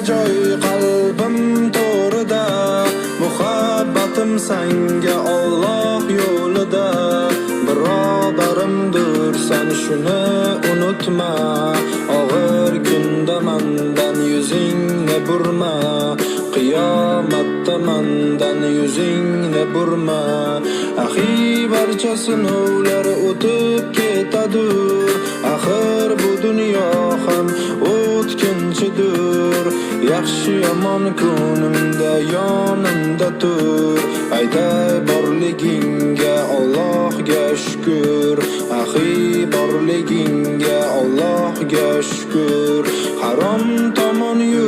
joy qalbim to'rida, muhabbatim senga Alloh yo'lida. Birodarimdir sen shuni unutma, og'ir kunda mendan yuzingni burma, qiyomatda mendan yuzingni burma. Axi barcha sinovlar o'tib ketadur, axir bu dunyo ham o'tkinchidir. Yaxshi yomon kunimda yonimda tur, aytay borligingga Allohga shukr. Axi borligingga Allohga shukr. Harom tomon yur